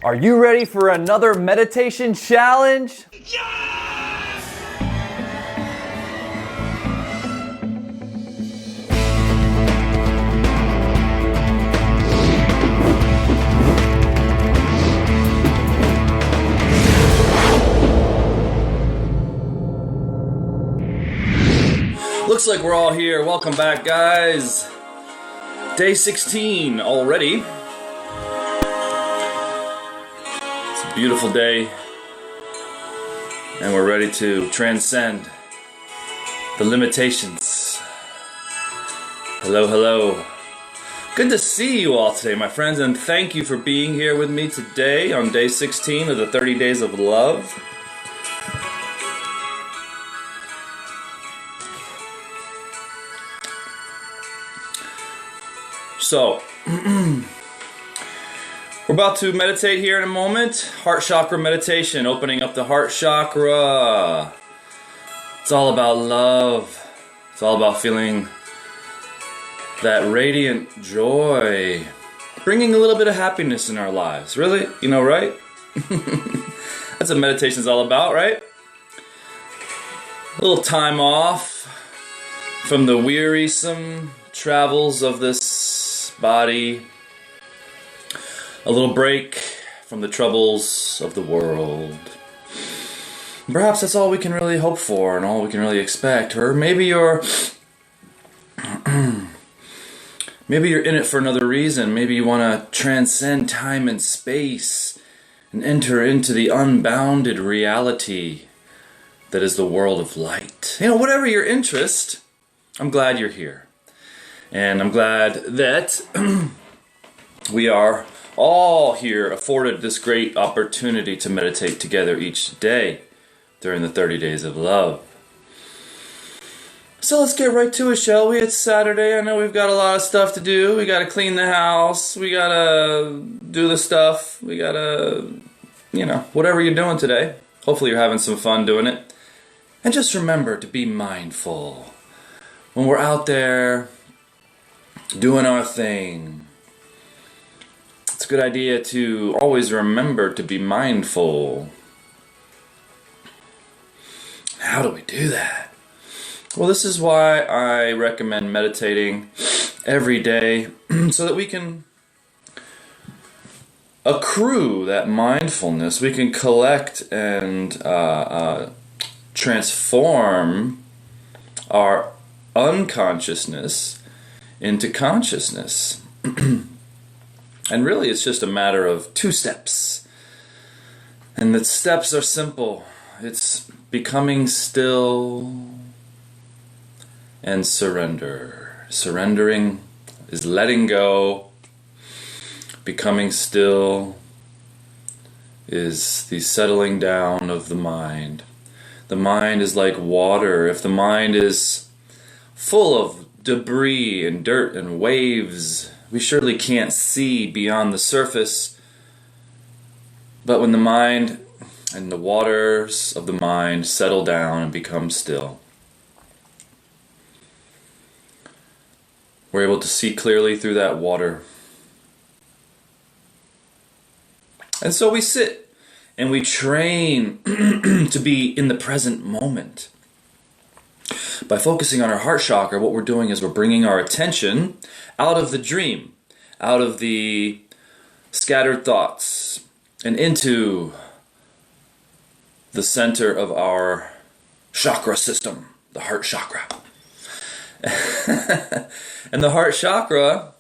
Are you ready for another meditation challenge? Looks like we're all here. Welcome back, guys. Day 16 already. It's a beautiful day, and we're ready to transcend the limitations. Hello, hello. Good to see you all today, my friends, and thank you for being here with me today on day 16 of the 30 Days of Love. So, we're about to meditate here in a moment. Heart Chakra meditation, opening up the Heart Chakra. It's all about love. It's all about feeling that radiant joy, bringing a little bit of happiness in our lives. Really? You know, right? That's what meditation's all about, right? A little time off from the wearisome travels of this body, a little break from the troubles of the world. Perhaps that's all we can really hope for and all we can really expect. Or maybe you're maybe you're in it for another reason. Maybe you want to transcend time and space and enter into the unbounded reality that is the world of light. You know, whatever your interest, I'm glad you're here. And I'm glad that we are all here afforded this great opportunity to meditate together each day during the 30 Days of Love. So let's get right to it, shall we? It's Saturday. I know we've got a lot of stuff to do. We got to clean the house. We got to do the stuff. We got to, whatever you're doing today. Hopefully you're having some fun doing it. And just remember to be mindful. When we're out there doing our thing, it's a good idea to always remember to be mindful. How do we do that? Well, this is why I recommend meditating every day so that we can accrue that mindfulness. We can collect and transform our unconsciousness into consciousness. And really it's just a matter of 2 steps. And the steps are simple. It's becoming still and surrender. Surrendering is letting go. Becoming still is the settling down of the mind. The mind is like water. If the mind is full of debris and dirt and waves, we surely can't see beyond the surface. But when the mind and the waters of the mind settle down and become still, we're able to see clearly through that water. And so we sit and we train to be in the present moment. By focusing on our heart chakra, what we're doing is we're bringing our attention out of the dream, out of the scattered thoughts, and into the center of our chakra system, the heart chakra. And the heart chakra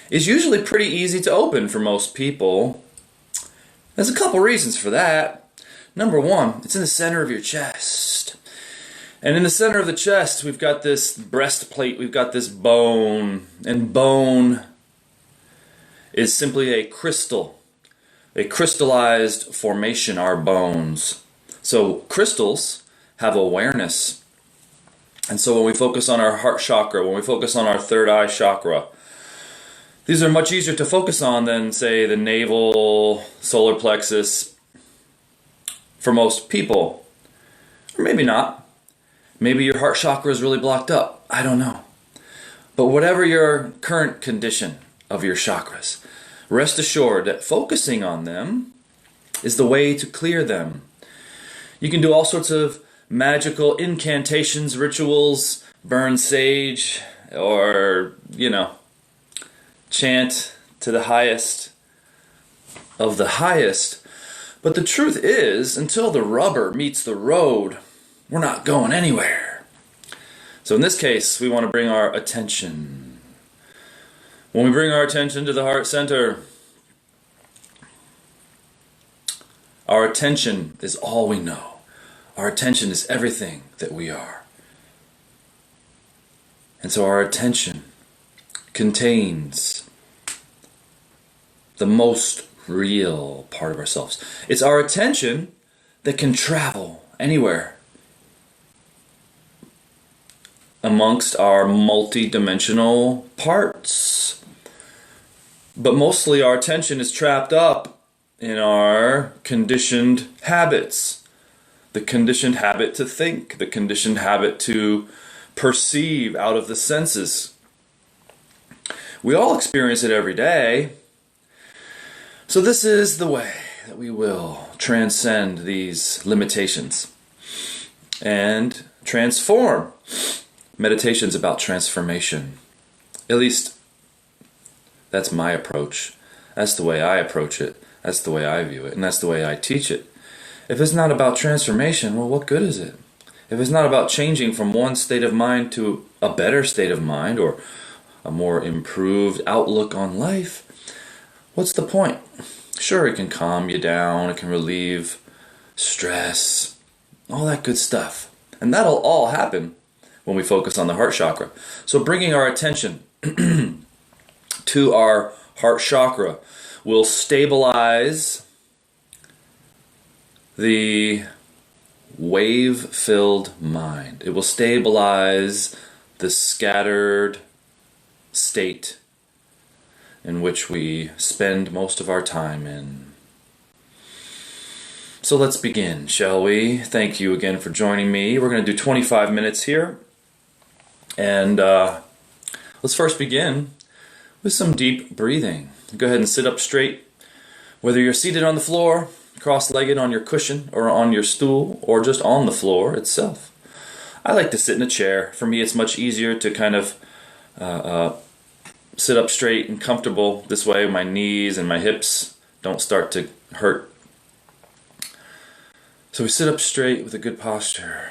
is usually pretty easy to open for most people. There's a couple reasons for that. Number one, it's in the center of your chest. And in the center of the chest, we've got this breastplate, we've got this bone. And bone is simply a crystal, a crystallized formation, our bones. So crystals have awareness. And so when we focus on our heart chakra, when we focus on our third eye chakra, these are much easier to focus on than, say, the navel, solar plexus, for most people. Or maybe not. Maybe your heart chakra is really blocked up. I don't know. But whatever your current condition of your chakras, Rest assured that focusing on them is the way to clear them. You can do all sorts of magical incantations, rituals, burn sage, or, chant to the highest of the highest. But the truth is, until the rubber meets the road, we're not going anywhere. So in this case, we want to bring our attention. When we bring our attention to the heart center, our attention is all we know. Our attention is everything that we are. And so our attention contains the most real part of ourselves. It's our attention that can travel anywhere amongst our multi-dimensional parts. But mostly our attention is trapped up in our conditioned habits. The conditioned habit to think, the conditioned habit to perceive out of the senses. We all experience it every day. So this is the way that we will transcend these limitations and transform. Meditation's about transformation. At least that's my approach. That's the way I approach it. That's the way I view it. And that's the way I teach it. If it's not about transformation, well, what good is it? If it's not about changing from one state of mind to a better state of mind or a more improved outlook on life, what's the point? Sure, it can calm you down, it can relieve stress, all that good stuff. And that'll all happen when we focus on the heart chakra. So bringing our attention to our heart chakra will stabilize the wave-filled mind. It will stabilize the scattered state in which we spend most of our time in. So let's begin, shall we? Thank you again for joining me. We're going to do 25 minutes here. And let's first begin with some deep breathing. Go ahead and sit up straight. Whether you're seated on the floor, cross-legged on your cushion, or on your stool, or just on the floor itself. I like to sit in a chair. For me, it's much easier to kind of sit up straight and comfortable. This way my knees and my hips don't start to hurt. So we sit up straight with a good posture.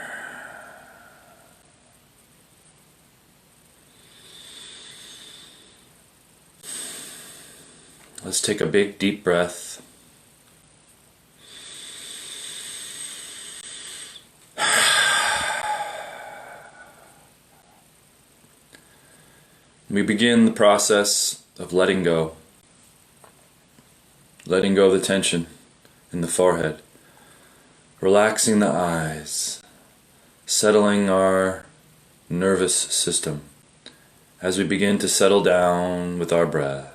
Let's take a big deep breath. We begin the process of letting go. Letting go of the tension in the forehead. Relaxing the eyes. Settling our nervous system as we begin to settle down with our breath.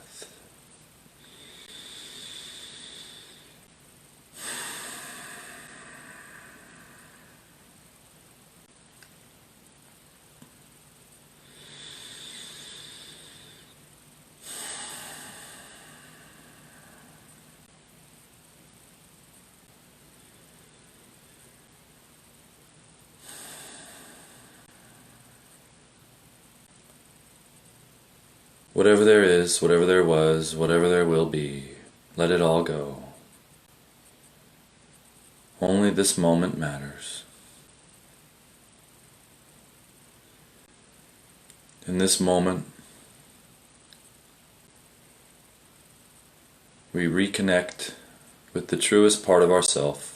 Whatever there is, whatever there was, whatever there will be, let it all go. Only this moment matters. In this moment, we reconnect with the truest part of ourself.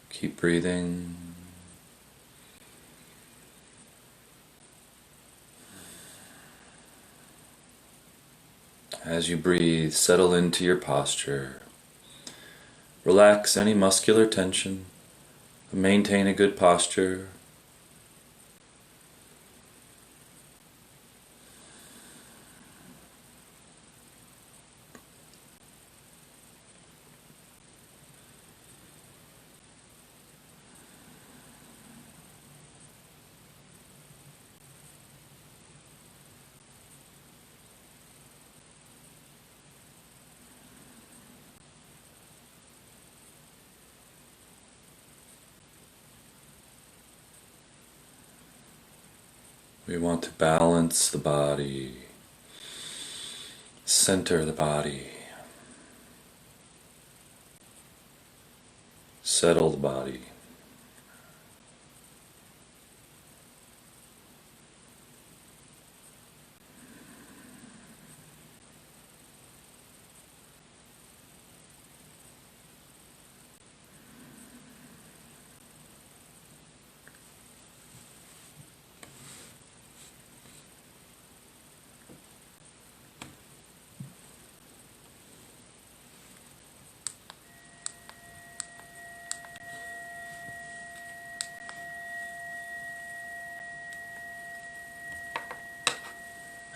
Keep breathing. As you breathe, settle into your posture. Relax any muscular tension. Maintain a good posture. We want to balance the body, center the body, settle the body.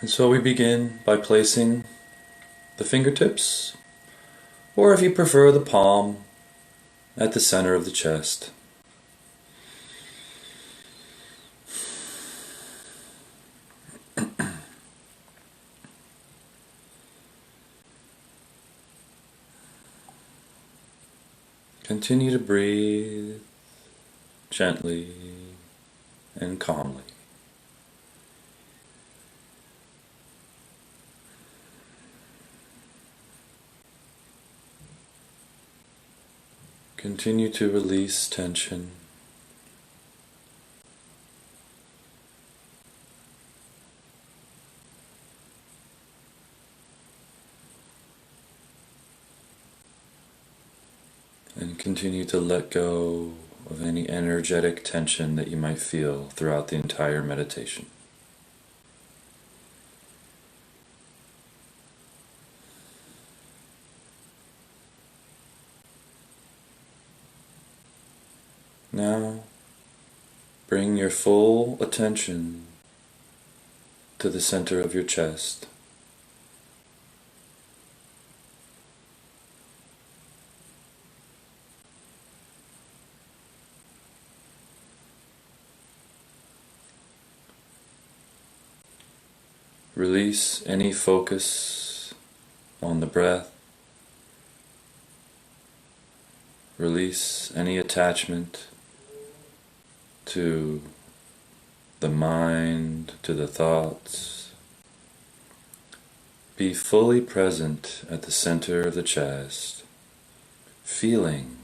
And so we begin by placing the fingertips, or if you prefer the palm, at the center of the chest. Continue to breathe gently and calmly. Continue to release tension. And continue to let go of any energetic tension that you might feel throughout the entire meditation. Now, bring your full attention to the center of your chest. Release any focus on the breath. Release any attachment to the mind, to the thoughts. Be fully present at the center of the chest, feeling.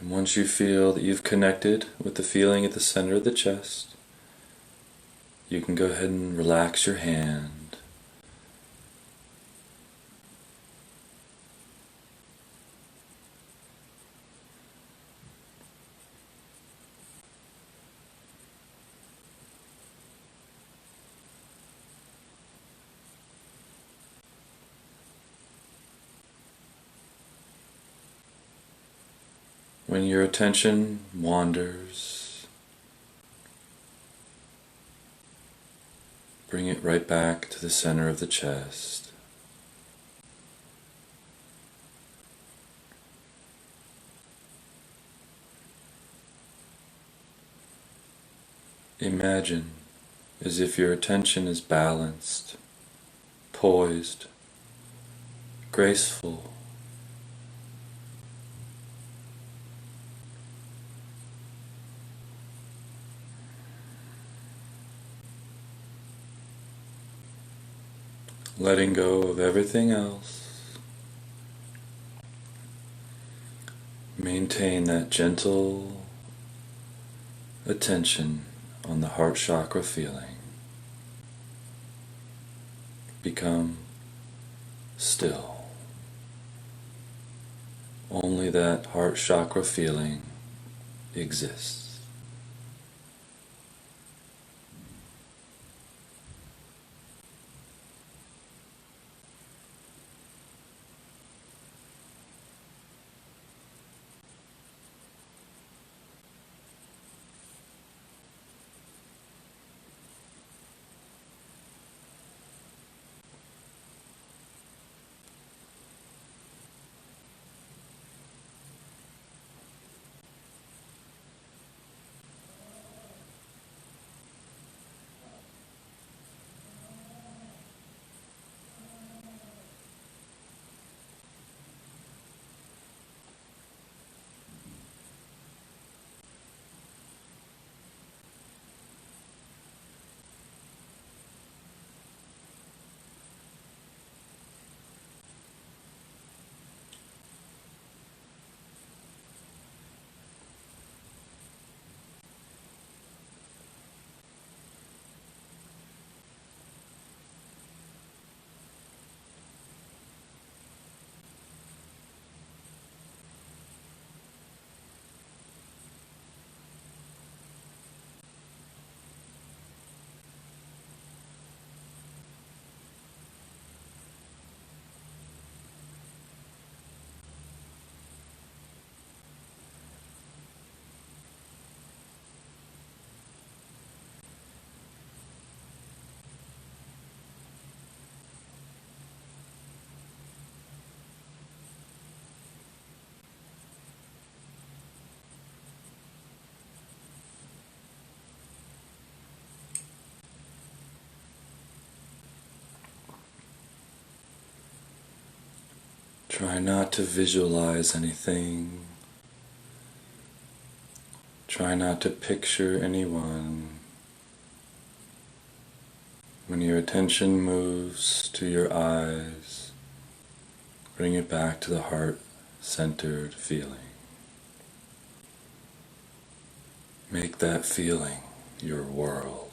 And once you feel that you've connected with the feeling at the center of the chest, you can go ahead and relax your hand. When your attention wanders, bring it right back to the center of the chest. Imagine as if your attention is balanced, poised, graceful. Letting go of everything else. Maintain that gentle attention on the heart chakra feeling. Become still. Only that heart chakra feeling exists. Try not to visualize anything. Try not to picture anyone. When your attention moves to your eyes, bring it back to the heart-centered feeling. Make that feeling your world.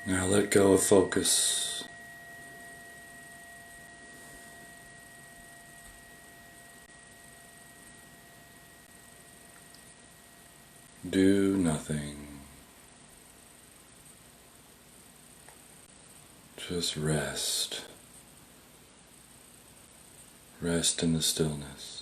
Now let go of focus. Do nothing. Just rest. Rest in the stillness.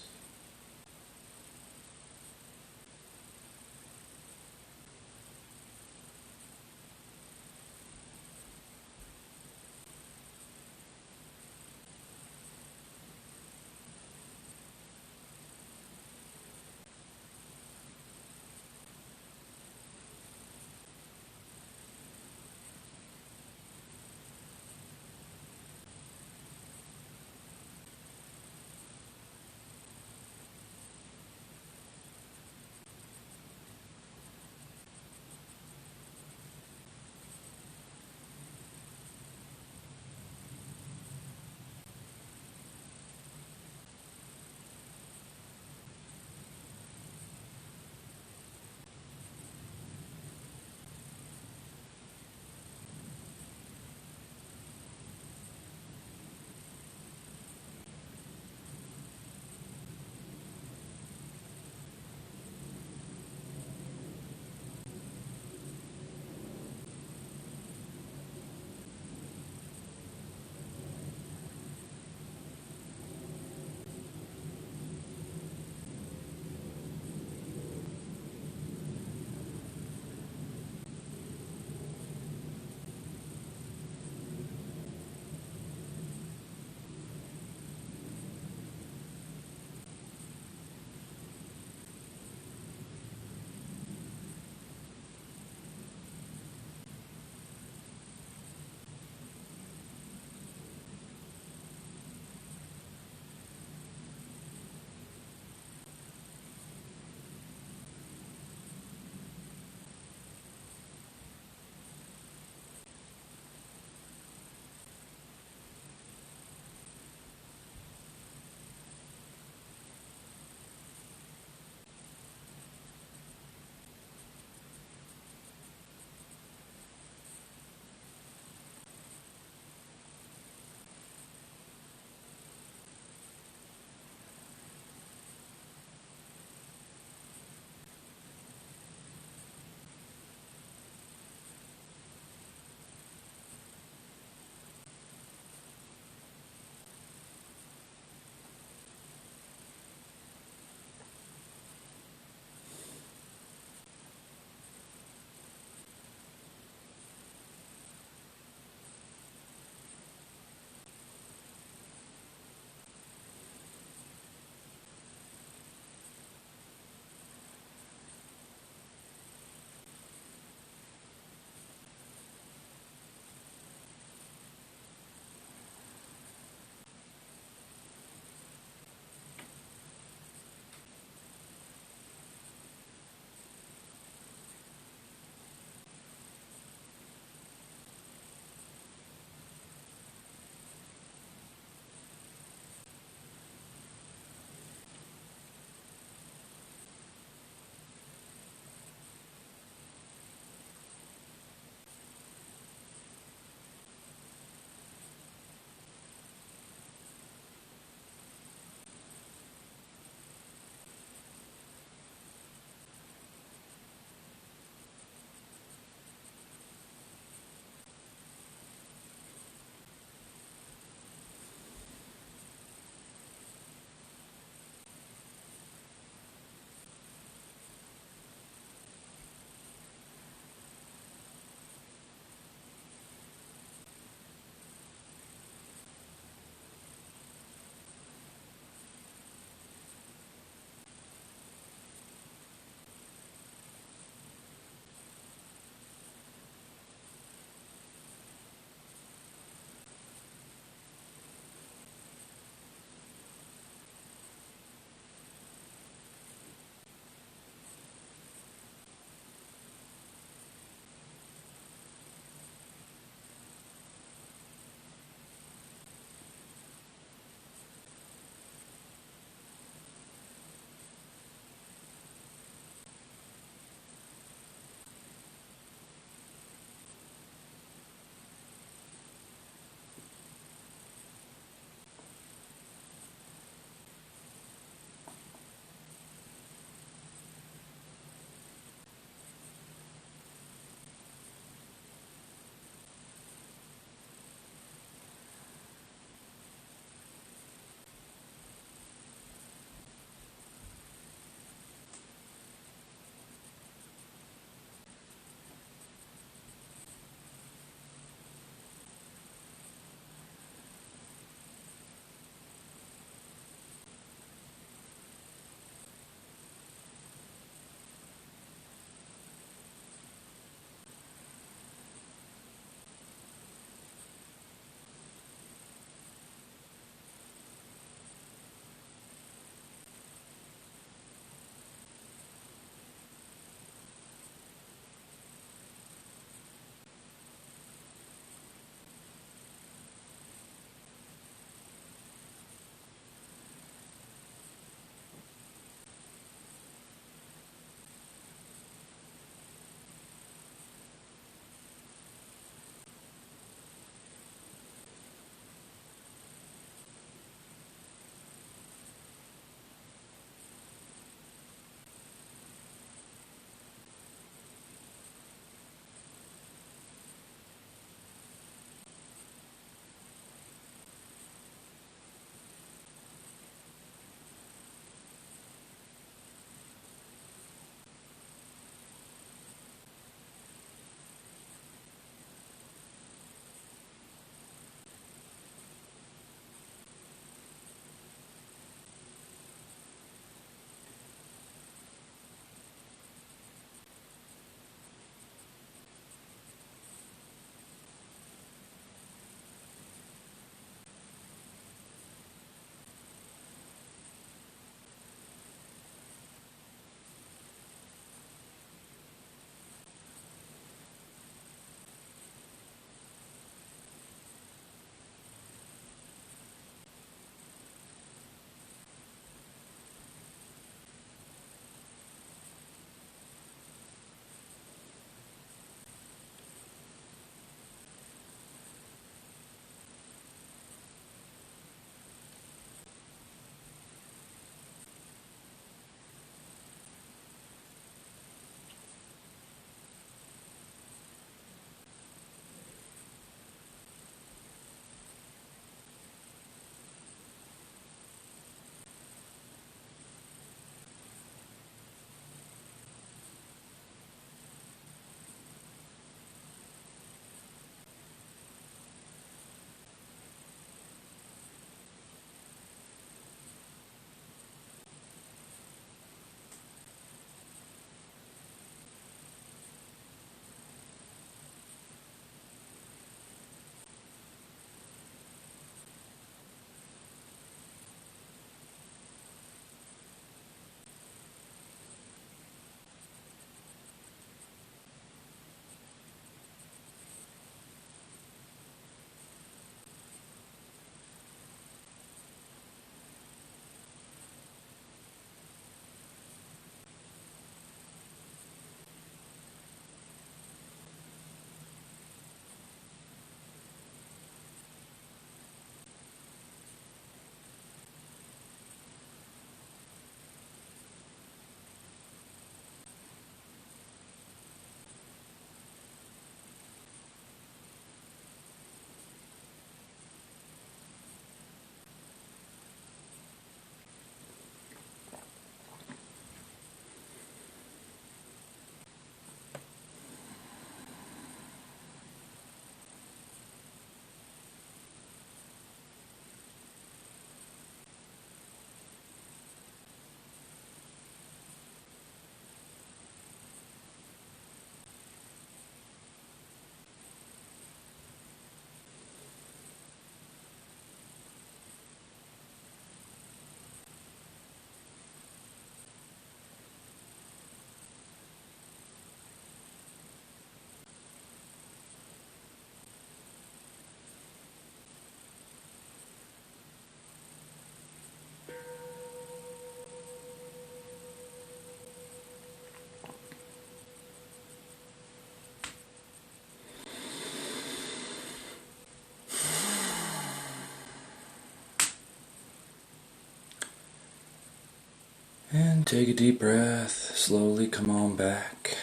And take a deep breath, slowly come on back.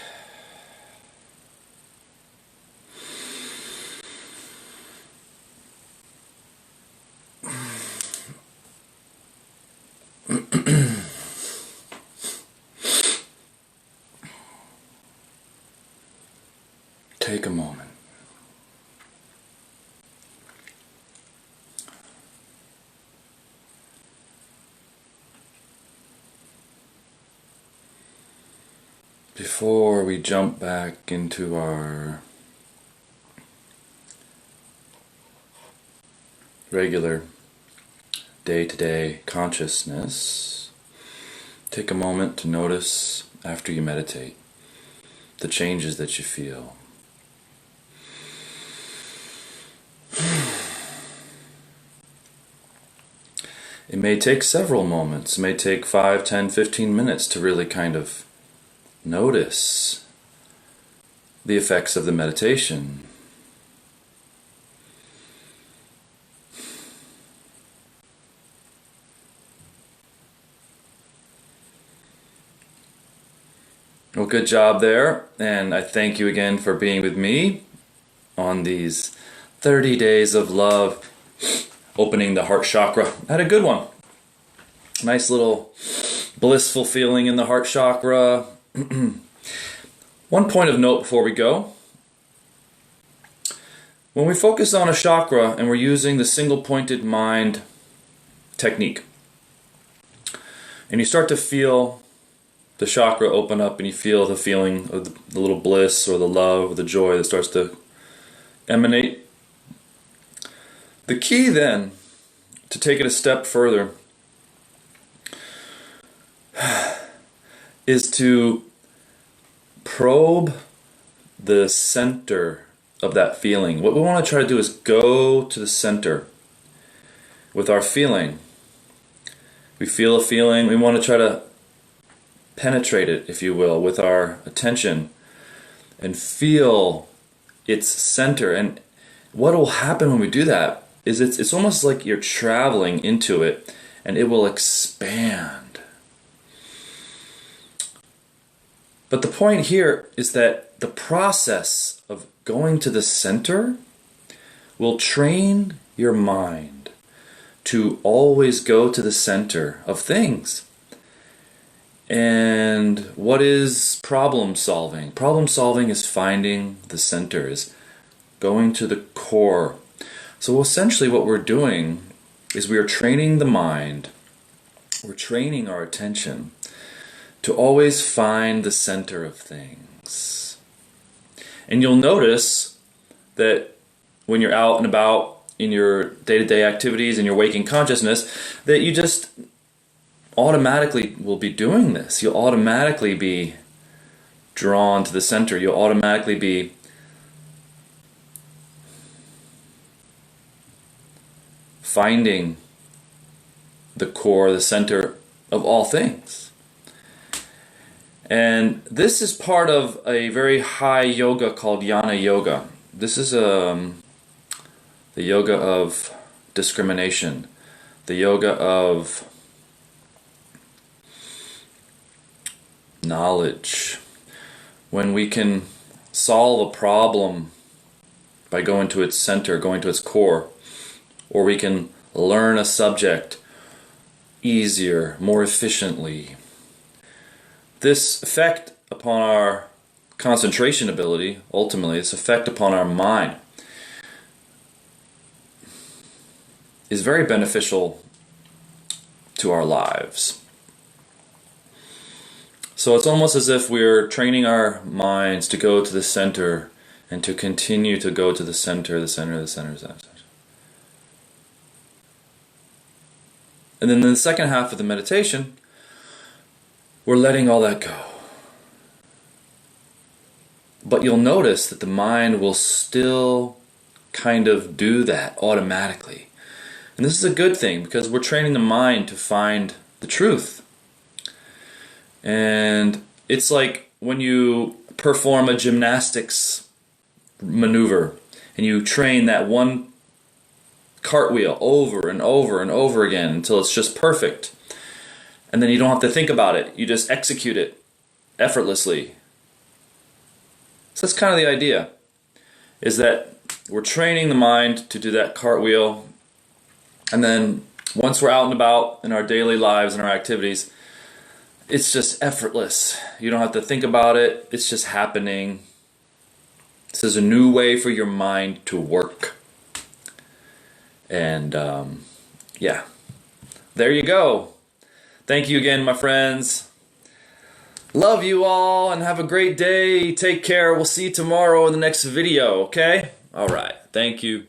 Take a moment. Before we jump back into our regular day-to-day consciousness, take a moment to notice after you meditate the changes that you feel. It may take several moments, it may take 5, 10, 15 minutes to really kind of notice the effects of the meditation. Well, good job there, and I thank you again for being with me on these 30 days of love, opening the heart chakra. I had a good one. Nice little blissful feeling in the heart chakra. One point of note before we go. When we focus on a chakra and we're using the single-pointed mind technique, and you start to feel the chakra open up and you feel the feeling of the little bliss or the love or the joy that starts to emanate, the key then to take it a step further is to probe the center of that feeling. What we want to try to do is go to the center with our feeling. We feel a feeling, we want to try to penetrate it, if you will, with our attention and feel its center. And what will happen when we do that is it's almost like you're traveling into it and it will expand. But the point here is that the process of going to the center will train your mind to always go to the center of things. And what is problem solving? Problem solving is finding the center, is going to the core. So essentially what we're doing is we are training the mind, we're training our attention to always find the center of things. And you'll notice that when you're out and about in your day-to-day activities and your waking consciousness, that you just automatically will be doing this. You'll automatically be drawn to the center. You'll automatically be finding the core, the center of all things. And this is part of a very high yoga called Jnana Yoga. This is the yoga of discrimination, the yoga of knowledge. When we can solve a problem by going to its center, going to its core, or we can learn a subject easier, more efficiently. This effect upon our concentration ability, ultimately, this effect upon our mind, is very beneficial to our lives. So it's almost as if we're training our minds to go to the center and to continue to go to the center, the center, the center, the center. And then in the second half of the meditation, we're letting all that go. But you'll notice that the mind will still kind of do that automatically. And this is a good thing because we're training the mind to find the truth. And it's like when you perform a gymnastics maneuver and you train that one cartwheel over and over and over again until it's just perfect. And then you don't have to think about it. You just execute it effortlessly. So that's kind of the idea, is that we're training the mind to do that cartwheel. And then once we're out and about in our daily lives and our activities, it's just effortless. You don't have to think about it. It's just happening. This is a new way for your mind to work. And yeah, there you go. Thank you again, my friends. Love you all and have a great day. Take care. We'll see you tomorrow in the next video, okay? All right. Thank you.